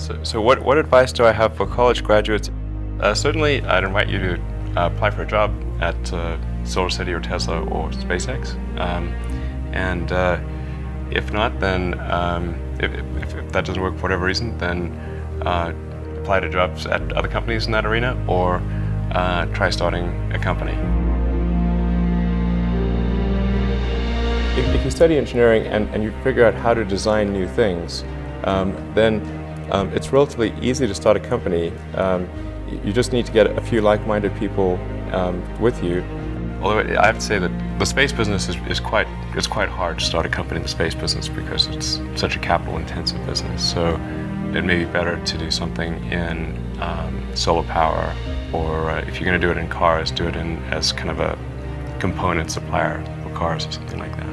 So what advice do I have for college graduates? Certainly, I'd invite you to apply for a job at SolarCity or Tesla or SpaceX. And if not, then if that doesn't work for whatever reason, then apply to jobs at other companies in that arena, or try starting a company. If you study engineering and you figure out how to design new things, then it's relatively easy to start a company. You just need to get a few like-minded people with you. Although I have to say that the space business is quite hard to start a company in the space business because it's such a capital-intensive business. So it may be better to do something in solar power, or if you're going to do it in cars, do it as kind of a component supplier for cars or something like that.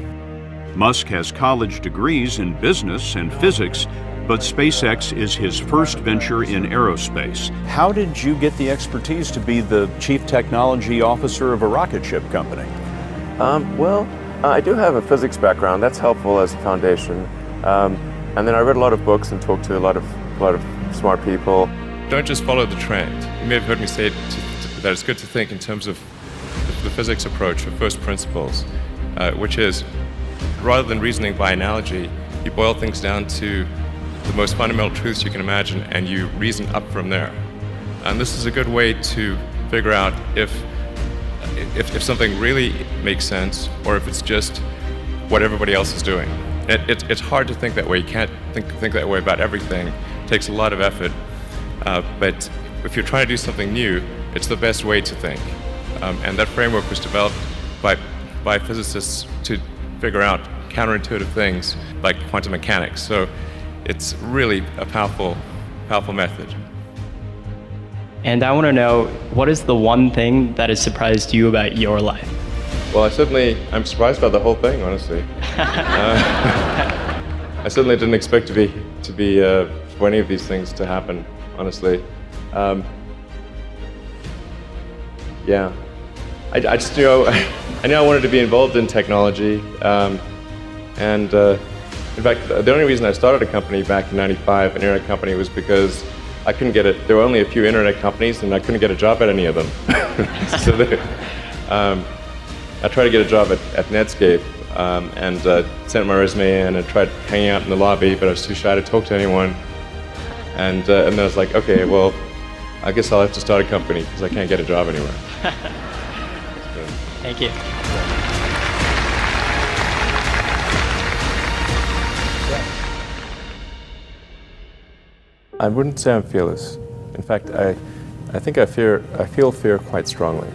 Musk has college degrees in business and physics, but SpaceX is his first venture in aerospace. How did you get the expertise to be the chief technology officer of a rocket ship company? I do have a physics background. That's helpful as a foundation. And then I read a lot of books and talked to a lot of smart people. Don't just follow the trend. You may have heard me say that it's good to think in terms of the physics approach of first principles, which is, rather than reasoning by analogy, you boil things down to the most fundamental truths you can imagine, and you reason up from there. And this is a good way to figure out if something really makes sense, or if it's just what everybody else is doing. It's hard to think that way. You can't think that way about everything. It takes a lot of effort. But if you're trying to do something new, it's the best way to think. And that framework was developed by physicists to figure out counterintuitive things like quantum mechanics. So it's really a powerful method. And I want to know, what is the one thing that has surprised you about your life? Well, I'm surprised by the whole thing, honestly. I certainly didn't expect to be for any of these things to happen, honestly. Yeah, I just I knew I wanted to be involved in technology, and in fact, the only reason I started a company back in '95, an internet company, was because I couldn't get it. There were only a few internet companies, and I couldn't get a job at any of them. So I tried to get a job at Netscape, and sent my resume in and tried hanging out in the lobby, but I was too shy to talk to anyone. And then I was like, okay, well, I guess I'll have to start a company because I can't get a job anywhere. Thank you. I wouldn't say I'm fearless. In fact, I think I feel fear quite strongly.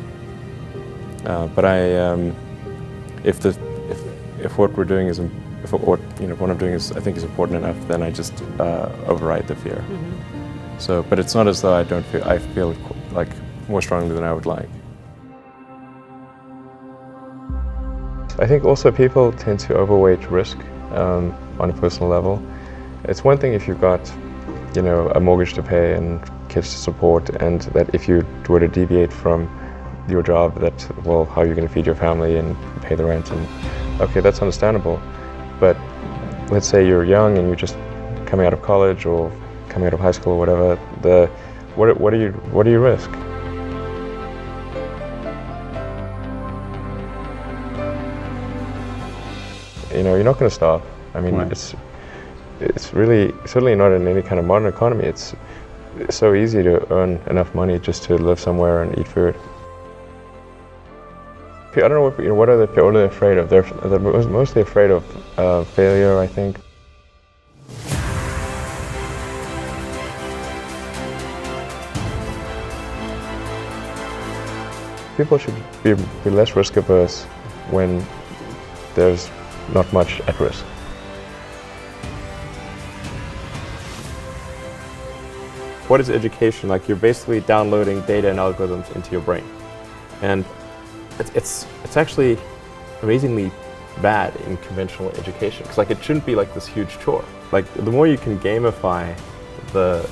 But if what we're doing is, what I'm doing is, I think, is important enough, then I just override the fear. Mm-hmm. So, but it's not as though I feel like more strongly than I would like. I think also people tend to overweight risk on a personal level. It's one thing if you've got, a mortgage to pay and kids to support, and that if you were to deviate from your job, well, how are you going to feed your family and pay the rent? And okay, that's understandable. But let's say you're young and you're just coming out of college or coming out of high school or whatever. What do you risk? You're not going to starve. I mean, right. It's really certainly not in any kind of modern economy. It's so easy to earn enough money just to live somewhere and eat food. I don't know what are they afraid of? They're mostly afraid of failure, I think. People should be less risk averse when there's not much at risk. What is education? Like, you're basically downloading data and algorithms into your brain. And it's actually amazingly bad in conventional education. Because it shouldn't be like this huge chore. Like, the more you can gamify the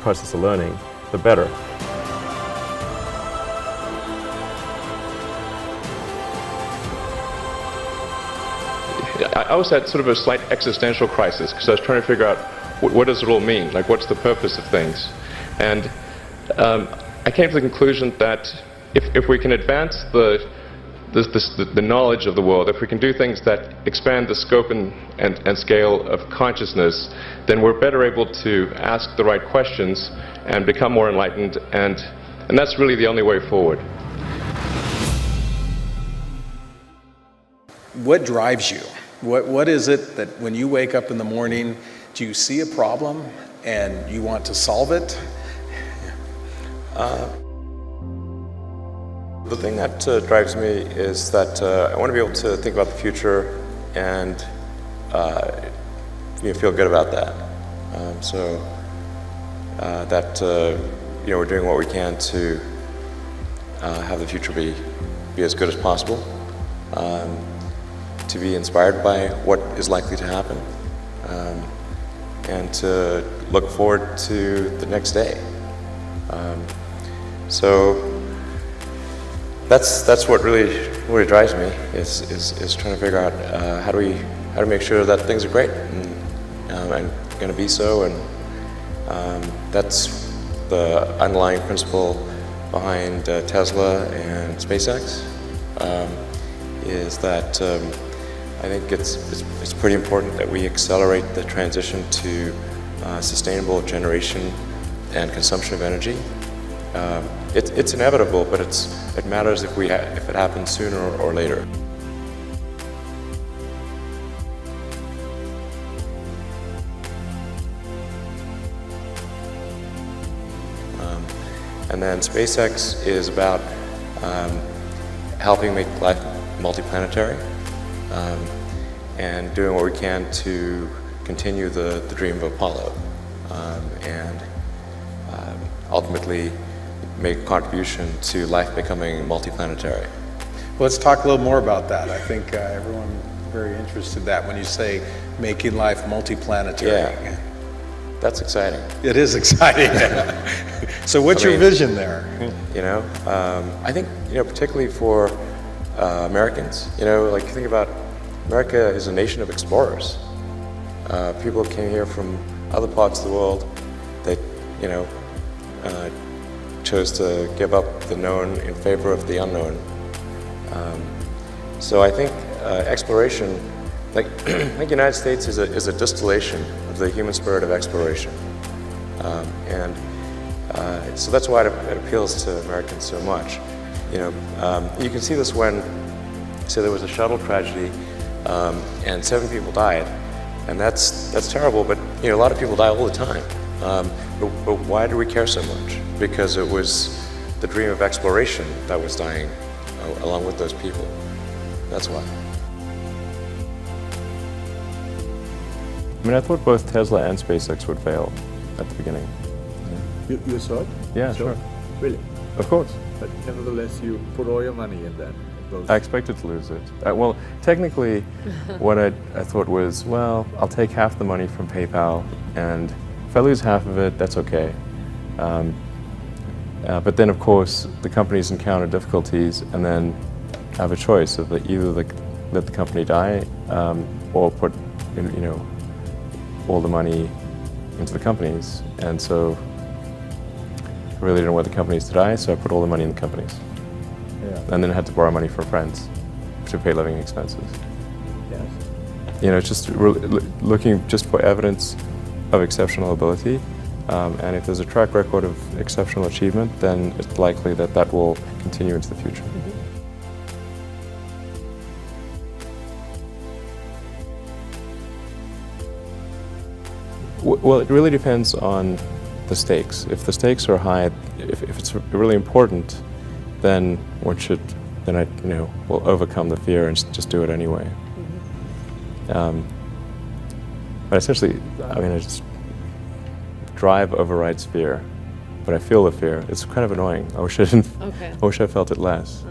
process of learning, the better. I was at sort of a slight existential crisis because I was trying to figure out what does it all mean? Like, what's the purpose of things? And I came to the conclusion that if we can advance the knowledge of the world, if we can do things that expand the scope and scale of consciousness, then we're better able to ask the right questions and become more enlightened, and that's really the only way forward. What drives you? What is it that when you wake up in the morning, do you see a problem and you want to solve it? The thing that drives me is that I want to be able to think about the future and feel good about that. That we're doing what we can to have the future be as good as possible, to be inspired by what is likely to happen, and to look forward to the next day. So that's what really drives me, is trying to figure out how to make sure that things are great and going to be so, and that's the underlying principle behind Tesla and SpaceX. Is that I think it's pretty important that we accelerate the transition to sustainable generation and consumption of energy. It's inevitable, but it matters if it happens sooner or later. And then SpaceX is about helping make life multiplanetary, and doing what we can to continue the dream of Apollo, and ultimately make a contribution to life becoming multiplanetary. Well, let's talk a little more about that. I think everyone is very interested in that when you say making life multiplanetary. Yeah, that's exciting. It is exciting. So what's your vision there? I think, particularly for Americans, like, think about America is a nation of explorers. People came here from other parts of the world that, chose to give up the known in favor of the unknown. So I think exploration, like I think the United States is a distillation of the human spirit of exploration, and so that's why it appeals to Americans so much. You can see this when, say, there was a shuttle tragedy, and 7 people died, and that's terrible. But a lot of people die all the time. But why do we care so much? Because it was the dream of exploration that was dying along with those people. That's why. I mean, I thought both Tesla and SpaceX would fail at the beginning. You saw it? Yeah, sure. Really? Of course. But nevertheless, you put all your money in that. I expected to lose it. Well, technically, what I thought was, well, I'll take half the money from PayPal, and if I lose half of it, that's okay. But then, of course, the companies encounter difficulties, and then have a choice of either let the company die, or put, all the money into the companies. And so I really didn't want the companies to die, so I put all the money in the companies. Yeah. And then I had to borrow money from friends to pay living expenses. Yes. It's just looking just for evidence of exceptional ability. And if there's a track record of exceptional achievement, then it's likely that will continue into the future. Well, it really depends on the stakes. If the stakes are high, if it's really important, then I will overcome the fear and just do it anyway. But essentially, I just drive overrides fear, but I feel the fear. It's kind of annoying. I wish I didn't. Okay. I wish I felt it less.